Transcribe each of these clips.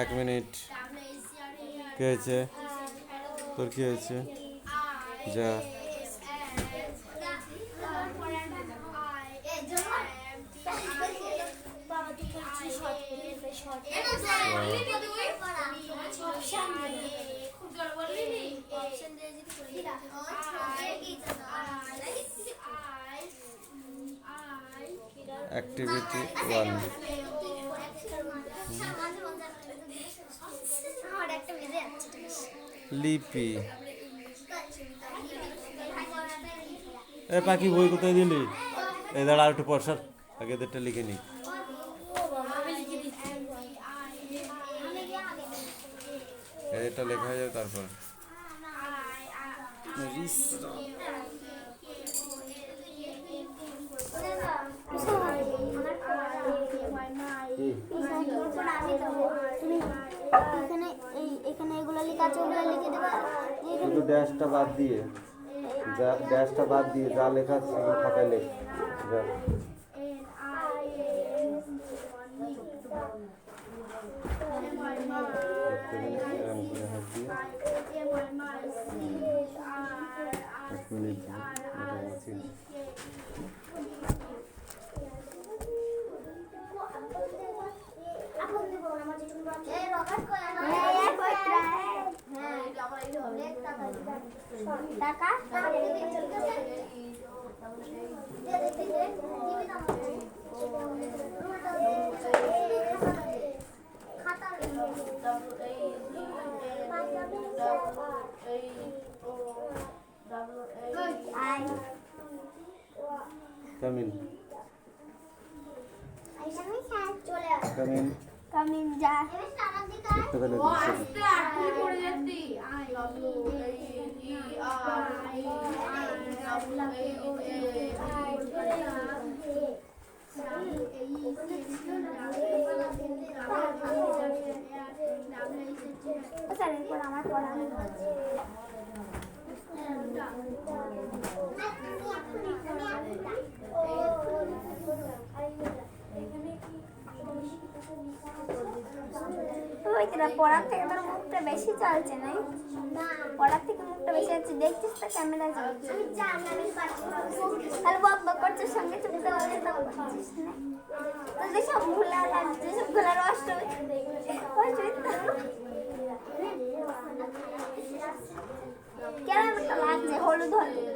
এক মিনিট। কি হয়েছে? তোর কি হয়েছে? যা। অ্যাক্টিভিটি 1। লিপি। এ পাখি বই কোথায় দিলি? এই দাঁড়া একটু পরসার, আগে এদেরটা লিখে নি। এটা লেখা হয়ে যাবে তারপর। শুধু ড্যাশটা বাদ দিয়ে, ড্যাশটা বাদ দিয়ে যা লেখা আছে সেগুলো খাতায় লেখ। যা। Come in. Come in. Come in, ja. আমার পড়া পড়ার থেকে তোর মুখটা বেশি চলছে না? পড়ার থেকে মুখটা বেশি আছে, দেখছিস তো ক্যামেরা চলছে। তাহলে বক বক করছিস, সঙ্গে চুপতে বলে তো করছিস না। তোদের সব ভুলা লাগছে, সব ভুলার অষ্টমী কেমন লাগছে, হলুদ হলুদ।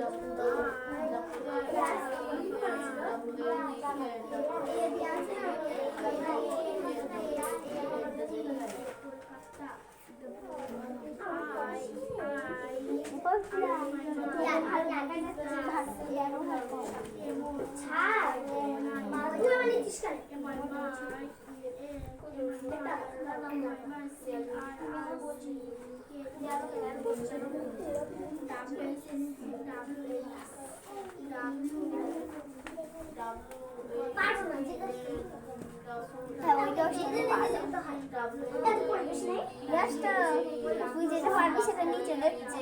তুই যেটা পারবি সেটা নিচে দেখছে।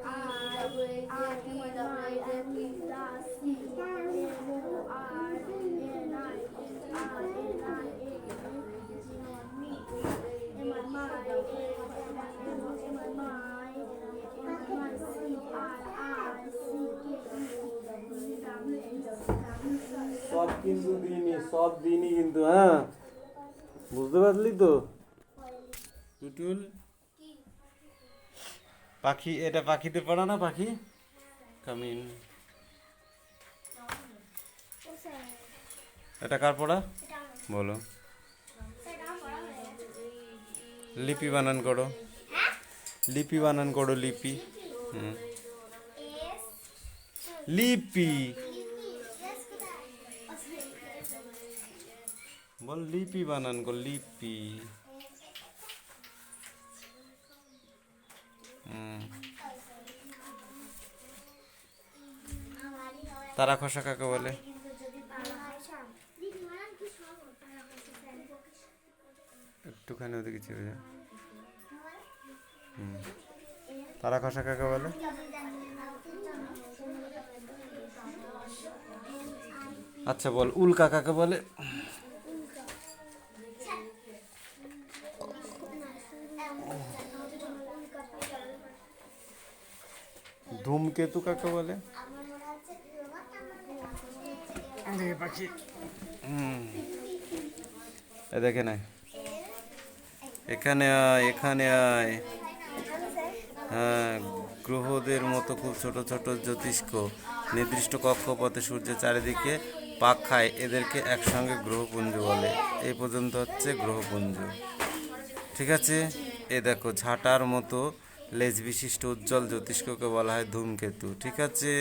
I কিন্তু দিইনি, সব দিইনি কিন্তু, হ্যাঁ বুঝতে পারলি তো টুটুল? পাখি, এটা পাখিতে পড়া না? পাখি কামিন। এটা কার পড়া বলো? লিপি বানান করো, লিপি বানান করো, লিপি। হুম, লিপি বল, লিপি বানান কর, লিপি। তারা খসা কাকে বলে? একটুখানি ওদিকে চেপে যা। তারা খসা কাকে বলে? আচ্ছা বল, উল্কা কাকে বলে? ধূমকেতু কাকে বলে? পাখি। দেখে নাই, এখানে আয়, এখানে আয়। হ্যাঁ, গ্রহদের মতো খুব ছোট ছোট জ্যোতিষ্ক নির্দিষ্ট কক্ষপথে সূর্যের চারিদিকে পাক খায়, এদেরকে একসঙ্গে গ্রহপুঞ্জ বলে। এই পর্যন্ত হচ্ছে গ্রহপুঞ্জ, ঠিক আছে? এ দেখো, ঝাঁটার মতো লেজ বিশিষ্ট উজ্জ্বল জ্যোতিষ্ককে বলা হয় ধূমকেতু, ঠিক আছে?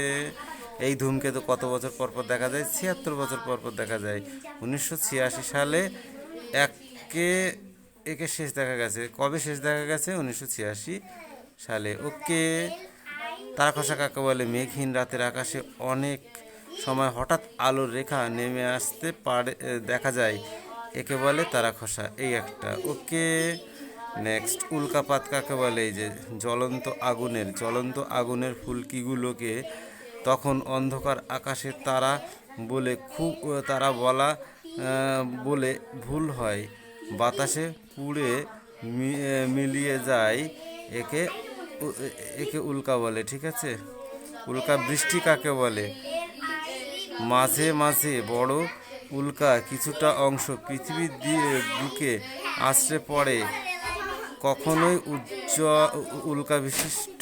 এই ধূমকেতু কত বছর পর পর দেখা যায়? ৭৬ বছর পর পর দেখা যায়। 1986 সালে একে শেষ দেখা গেছে। কবে শেষ দেখা গেছে? 1986 সালে। ওকে। তারা খসা কাকে বলে? মেঘহীন রাতের আকাশে অনেক সময় হঠাৎ আলোর রেখা নেমে আসতে পারে, দেখা যায়, একে বলে তারা খসা। এই একটা। ওকে। নেক্সট, উল্কাপাত কাকে বলে? এই যে জ্বলন্ত আগুনের ফুলকিগুলোকে তখন অন্ধকার আকাশে তারা বলে বলে ভুল হয়, বাতাসে পুড়ে মিলিয়ে যায়, একে উল্কা বলে, ঠিক আছে? উল্কা বৃষ্টি কাকে বলে? মাঝে মাঝে বড় উল্কা কিছুটা অংশ পৃথিবীর বুকে আছড়ে পড়ে, কখনোই উল্কা বিশিষ্ট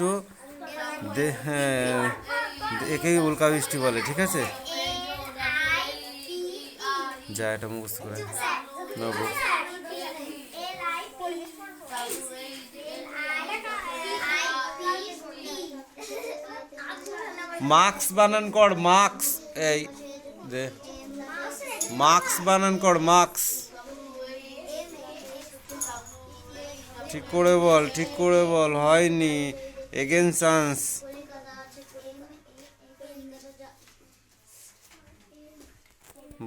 একেই উল্কা বৃষ্টি বলে, ঠিক আছে? যা, এটা মুখস্থ করে নেব। মার্কস বানান কর, মার্কস। এই যে মার্কস বানান কর, মার্কস। ঠিক করে বল, ঠিক করে বল, হয়নি। Again chance.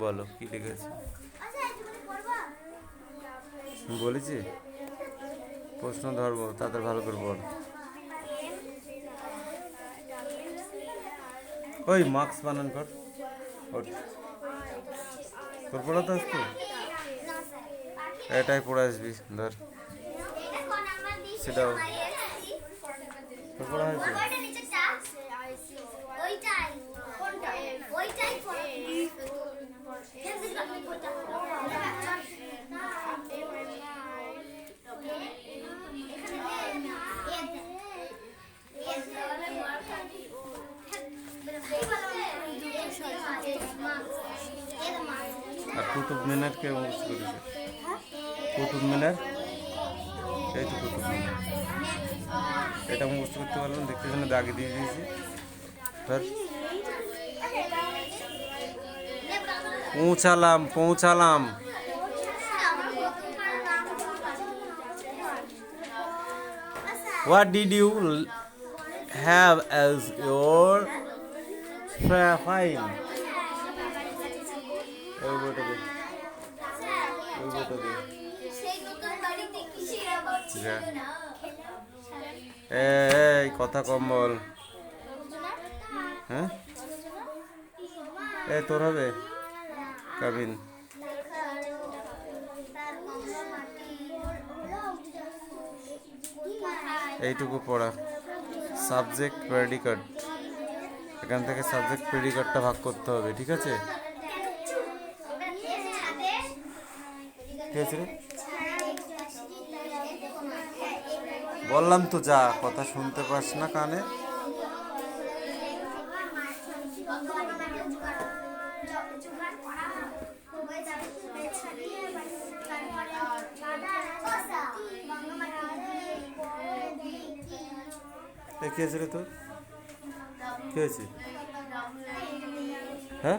বলো কি লিখেছে? বলেছি প্রশ্ন ধরবো, তাদের ভালো করে বল। ওই মার্কস বানান কর। তোর পড়া তো আসতো, এটাই পড়ে আসবি। ধর, সেটাও তোর পড়া হয়েছে। আর কুতুব মিনার কে মুখস্থ করেছে? কুতুব মিনার, এই তো কুতুব মিনার। এটা মুখস্থ করতে পারলাম, দেখতে জন্য দাগে দিয়ে দিয়েছি। পৌঁছালাম। What did you have as your fine? এই কথা কম বল। হ্যাঁ, এই তোর হবে কাবিন। এইটুকু পড়া। সাবজেক্ট প্রেডিকেট, এখান থেকে সাবজেক্ট প্রেডিকেটটা ভাগ করতে হবে, ঠিক আছে? হয়েছে রে? বললাম তো যা, কথা শুনতে পাস না কানে? কি হয়েছে রে তোর? কি হয়েছে? হ্যাঁ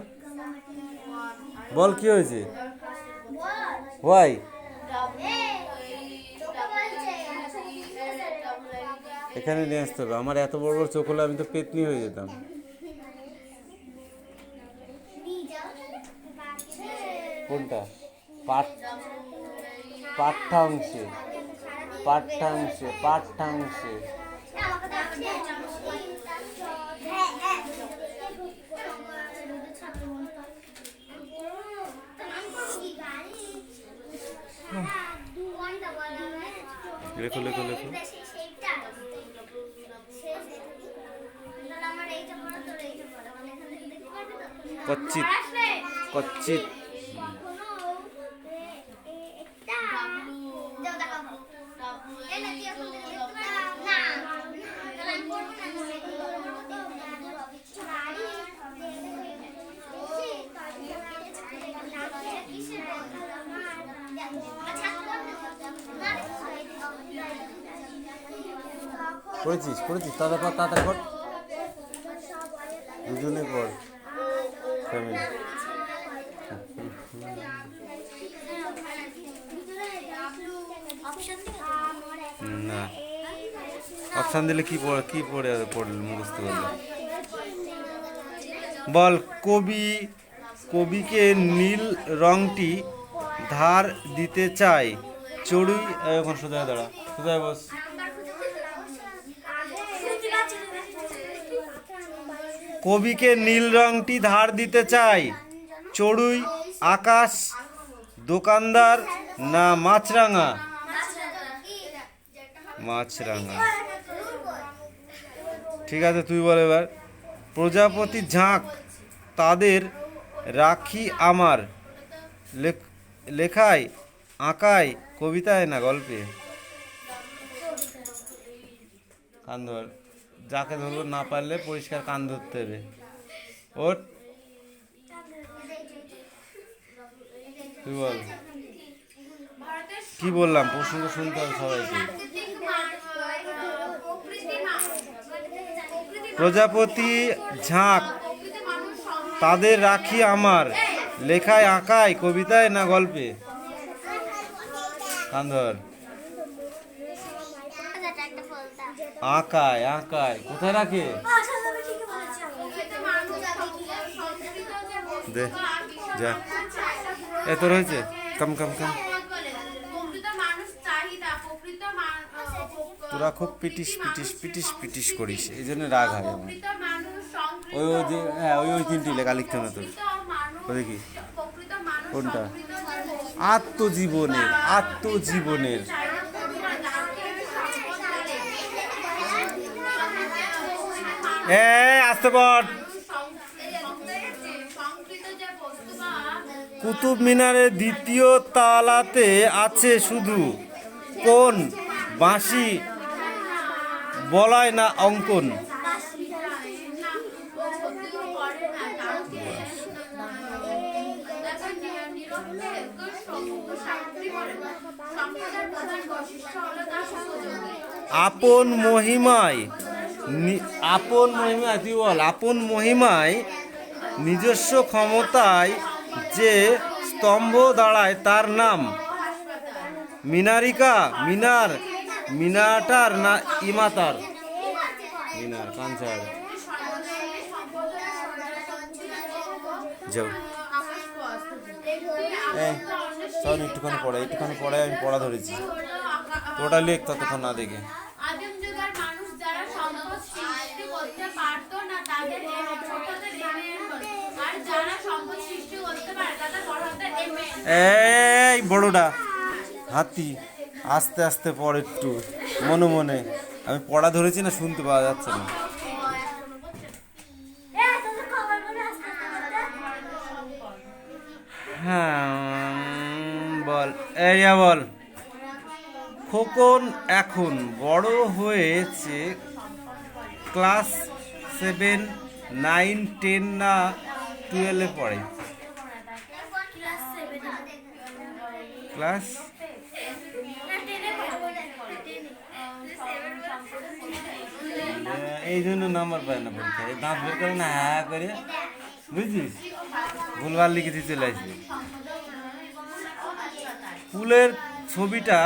বল, কি হয়েছে? ওয়াই? এখানে নিয়ে আসতে হবে। আমার এত বড় বড় চোখ হলে আমি তো পেতনি হয়ে যেতাম। কোনটা? পাঠ্যাংশে, পাঠ্যাংশে, পাঠ্যাংশে। লেখো লেখো লেখো। কচ্ছিত, কচ্ছিত। পড়েছিস পড়েছিস? তাড়াতাড়ি পড়, তাড়াতাড়ি পড়। দুজনে পড়, ফ্যামিলি। না, অপশান দিলে কি পড়ে, কি পড়ে পড়লে মুখস্থ করলে? বল, কবিকে নীল রংটি ধার দিতে চাই চড়ুই। এখন সোজা দাঁড়া, সোজা বস। কবিকে নীল রংটি ধার দিতে চাই চড়ুই, আকাশ, দোকানদার না মাছরাঙা? মাছরাঙা। ঠিক আছে, তুই বল এবার। প্রজাপতি ঝাঁক তাদের রাখি আমার, লেখায় আঁকায় কবিতায় না গল্পে? কান ধর, যাকে ধরবো না পারলে পরিষ্কার কান ধরতে হবে। ওর তুই বল, কি বললাম? প্রশ্ন তো শুনতে হবে সবাইকে। প্রজাপতি ঝাঁক তাদের রাখি আমার, লেখায় আঁকায় কবিতায় না গল্পে? কান ধর। আঁকায়, আঁকায়। কোথায় রাখে? দে যা, এ তোর হয়েছে? কম কম কম। তোরা খুব পিটিস পিটিস পিটিস পিটিস করিস, এই জন্য রাগ হয় আমার। ওই ওই যে, হ্যাঁ ওই ওই তিনটি লেখা লিখতে হবে তোর। ও দেখি কোনটা? আত্মজীবনের, আত্মজীবনের। আসতে পর। কুতুব মিনারের দ্বিতীয় তালাতে আছে শুধু কোন বাঁশি বলায় না অঙ্কন? আপন মহিমায়, আপন মহিমায়, তুই বল। আপন মহিমায় নিজস্ব ক্ষমতায় যে স্তম্ভ দাঁড়ায় তার নাম? মিনারিকা, মিনার, মিনাটার না ইমাতার? মিনার। কাঞ্চার। যাও, চল একটুখানি পড়ে, একটুখানি পড়ে। আমি পড়া ধরেছি, তোটা লেখ ততক্ষণ না দেখে। এই বড়টা হাতি, আস্তে আস্তে পড় একটু, মনে মনে। আমি পড়া ধরেছি না, শুনতে পাওয়া যাচ্ছে না। হ্যাঁ বল, এরিয়া বল। খোকন এখন বড় হয়েছে, ক্লাস 7, 9, 10 না 12-এ পড়ে? ক্লাস এই জন্য নাম্বার পায় না পরীক্ষায়, দাঁত বের করে না হ্যাঁ করে, বুঝছিস? ভুলভাল লিখেছি, চলে আসবে। ফুলের ছবিটা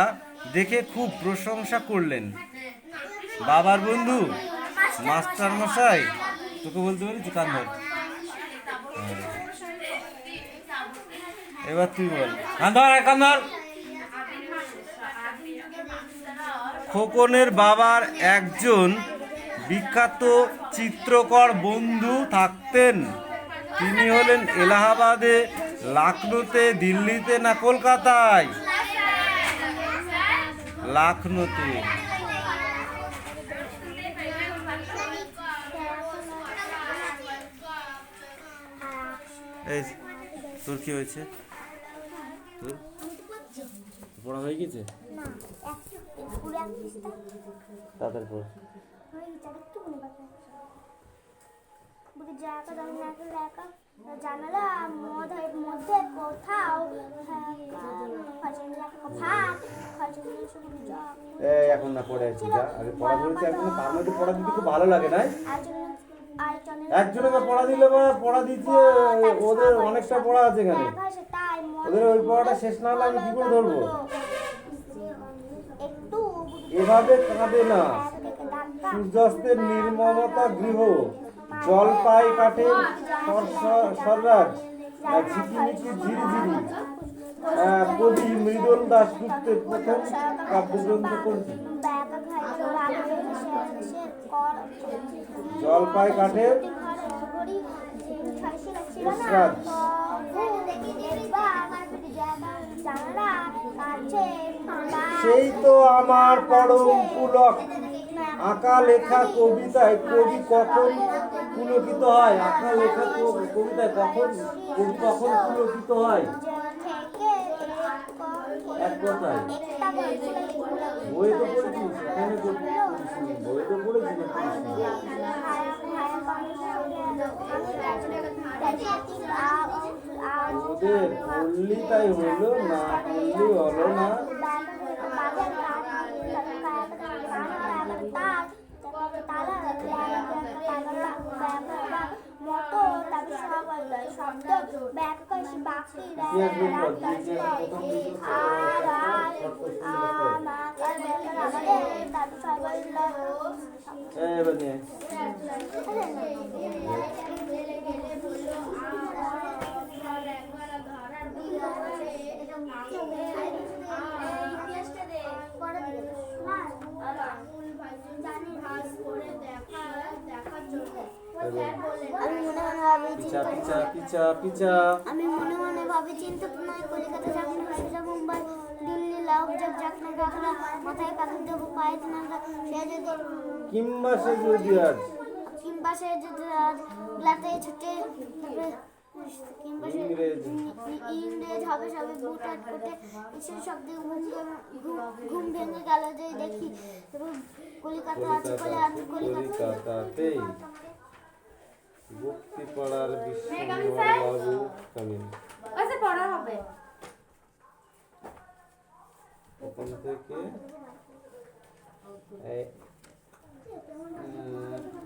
দেখে খুব প্রশংসা করলেন বাবার বন্ধু মাস্টার মশাই। তোকে বলতে পারি কান ধর। এবার তুই বল, কান ধর, কান ধর। খোকনের বাবার একজন বিখ্যাত চিত্রকর বন্ধু থাকতেন। তিনি হলেন এলাহাবাদে, লখনৌতে, দিল্লিতে না কলকাতায়? লখনৌতে। এই তোর কি হয়েছে? তোর পড়া হয়ে গেছে? তাদের পর জানালা মধ্যে কোথাও এখন না পড়ে আছি, যা আগে পড়া ধরেছি, এখন তার মধ্যে পড়া দিতে খুব ভালো লাগে না? একজনে পড়া দিলে বা পড়া দিচ্ছে, ওদের অনেকটা পড়া আছে এখানে, ওদের ওই পড়াটা শেষ না হলে আমি কি করে ধরবো? এভাবে কাঁদে না। সূর্যাস্তের নির্মমতা গৃহ, জলপাই কাঠের সররাজ, ঝিকিমিকি ঝিরিঝিরি। কবি মৃদুল দাশগুপ্তের প্রথম কাব্যগ্রন্থ কোনটি? জলপাই কাঠের সররাজ। সেই তো আমার পরম পুলক। আঁকা লেখা কবিতায় কবি কখন পুলকিত হয়? আঁকা লেখা কবিতায় কবি কখন পুলকিত হয়? এক কথায়। বই তো পড়েছিস, এখানে তো বই তো পড়েছিস। ওদের পড়লি তাই হলো, না পড়লি হলো না। আমি মনে মনে ভাবি চিন্তা নয়, কলিকাতা যাবো, সোজা মুম্বাই, দিল্লি, লাহোর যাক না কাকড়া, মাথায় কাপড় দেবো, পায়ে না সে যদি কিংবা সে যদি আজ গ্লাতে ছুটে, কিংবা সে ইংরেজ হবে সবে বুট আট কোটে, সে সব দিকে ঘুম ভেঙে গেল যে দেখি কলিকাতা আছে, কলিকাতাতেই গুপ্তি পাড়ার বিশ্ববাবু কামিন। পড়া হবে ওখান থেকে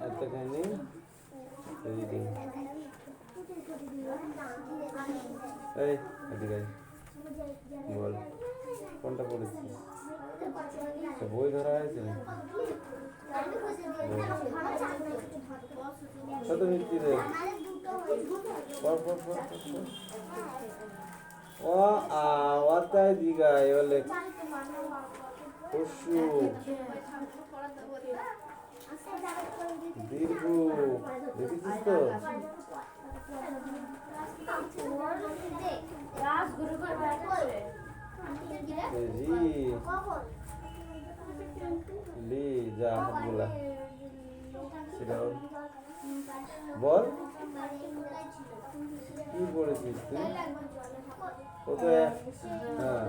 এতখানি রিডিং। এই এদিকে বল, কোনটা পড়েছিস? বই ধরা হয়েছে না? কত মিষ্টি রে। ও আওয়াতায় দিগা এবারে পশু দীর্ঘ দেখেছিস তো? লি যা হাতগুলা বল, কি পড়েছিস তুই? ও তো হ্যাঁ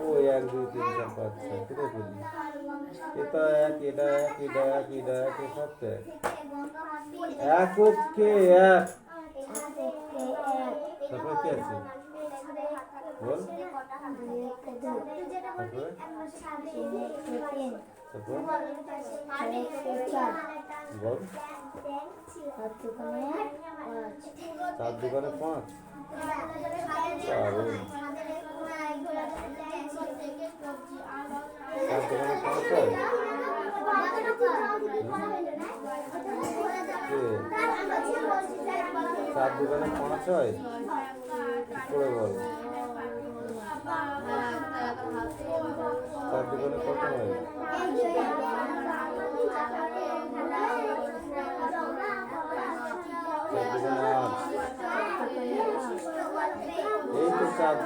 ও 1 2 3 4 5 6 কোথায় করলি এটা এক এটা এক এটা এক এটা এক সব তো এক এককে এক তারপরে কি আছে বল তারপরে বল 4 দোকানে 5 দারুণ 4 দোকানে 5 হয় কে 4 দোকানে 5 হয় করে বল 4 দোকানে কত হয় 4 দোকানে 8 এই তো 4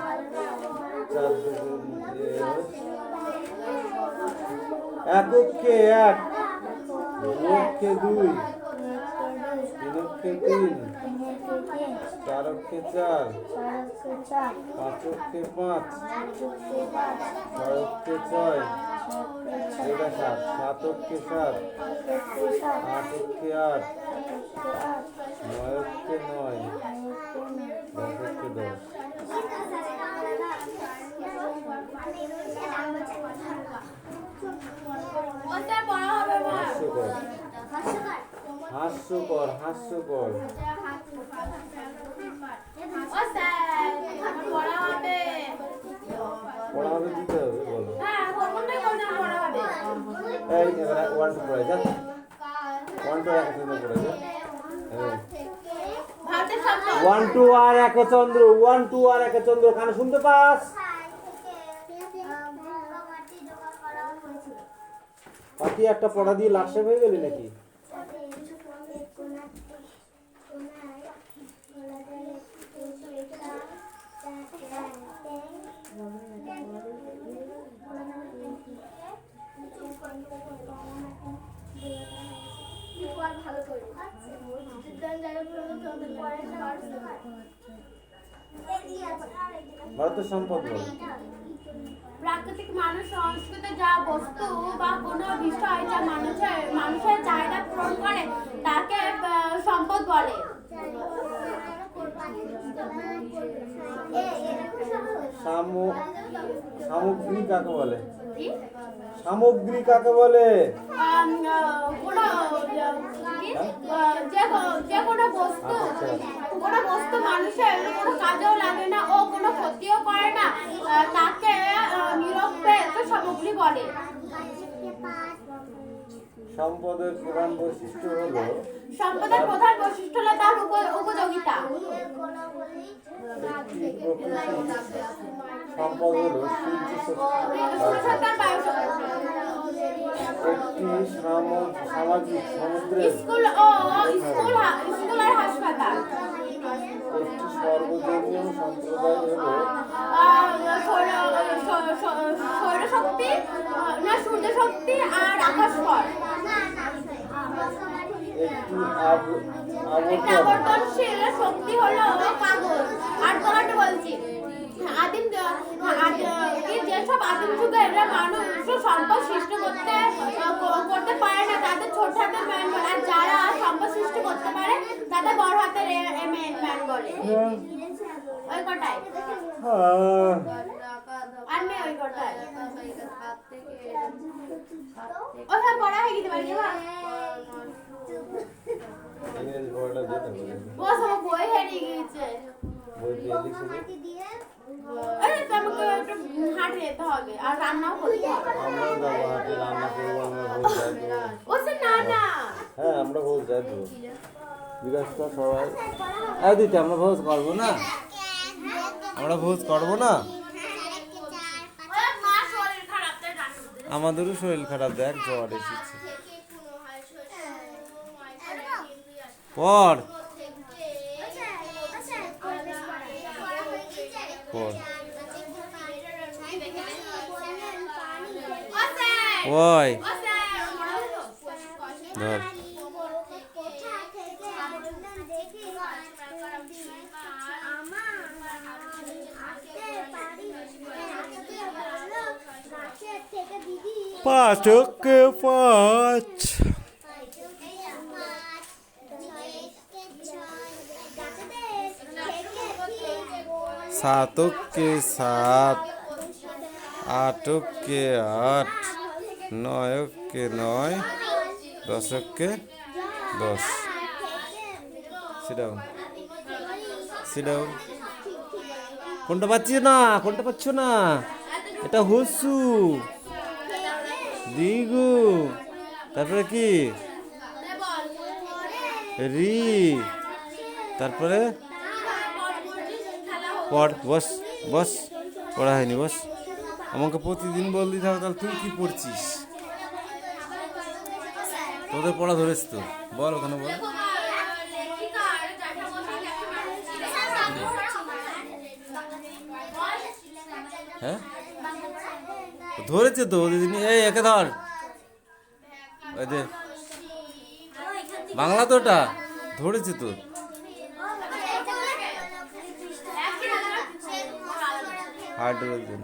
এককে 1 দুকে 2 তিনকে 3 চারকে 4 পাঁচকে 5 ছয়কে 6 এটা 7 সাতকে 7 আটকে 8 নয়কে 9 দশকে 10 হাস্যকর হাস্যকর পড়া হবে দিতে হবে বলো এই এবারে 1 2 পড়ে যা 1 2 একচন্দ্র পড়ে যা 1 2 আর একচন্দ্র 1 2 আর একচন্দ্র কানে শুনতে পাস পাতি একটা পড়া দিয়ে লাশে হয়ে গেলি নাকি ভারতের সম্পদ বল প্রাকৃতিক মানুষ সংস্কৃত যা বস্তু বা কোনো বিষয় যা মানুষের চাহিদা পূরণ করে তাকে সম্পদ বলে সামগ্রী কাকে বলে সামগ্রী কাকে বলে যে কোনো বস্তু মানুষের কোনো কাজেও লাগে না ও কোনো ক্ষতিও করে না তাকে নিরপেক্ষ সামগ্রী বলে সম্পদের প্রধান বৈশিষ্ট্য হলো তার উপযোগিতা সম্পদ হলো একটি সামাজিক সমুদ্রের স্কুল আর হাসপাতাল একটি সর্বজনীয় সম্প্রদায় হলো সৌরশক্তি না সূর্য শক্তি আর আকাশ পথ একটি আবর্তনশীল শক্তি হলো কাগজ আর তোমাকে বলছি যেসব আদিম যুগে মানুষ সম্পদ সৃষ্টি করতে পারে না তাদের ছোট হাতের ম্যান বলে আর যারা সম্পদ সৃষ্টি করতে পারে তাদের বড় হাতের ম্যান বলে ওই কটাই আর নেই ওই কটাই ওসব পড়া হয়ে গেছে বাড়ি যাবা ইংরেজি বইটা দিতে হবে ও সব বই হারিয়ে গেছে বই দিয়ে লিখে আরে তোমাকে একটু হাঁটে যেতে হবে আর রান্নাও করতে হবে আমরা যাবো হাটে রান্না করবো আমরা ভোজ যাবো ওসে না হ্যাঁ আমরা ভোজ যাবো বিকাশ তো সবাই এই দিতে আমরা ভোজ করবো না আমরা ভোজ করবো না আমাদেরও শরীর খারাপ দেখ জ্বর এসেছে পর পর ওই ধর 5 ওকে 5, 7 ওকে 7, 8 ওকে 8, 9 ওকে 9, 10 ওকে 10. Sit down. Sit down. কোনটা পাচ্ছ না? এটা হসু, দিগু, তারপরে কি রি, তারপরে পড়। বস বস, পড়া হয়নি, বস। আমাকে প্রতিদিন বল দিতে হবে, তাহলে তুই কি পড়ছিস? তোদের পড়া ধরেছ তো, বল ওখানে বল। হ্যাঁ ধরেছে তো দিদি। এই একে ধর, ওই যে বাংলা তো ওটা ধরেছে তো। হাইড্রোজেন।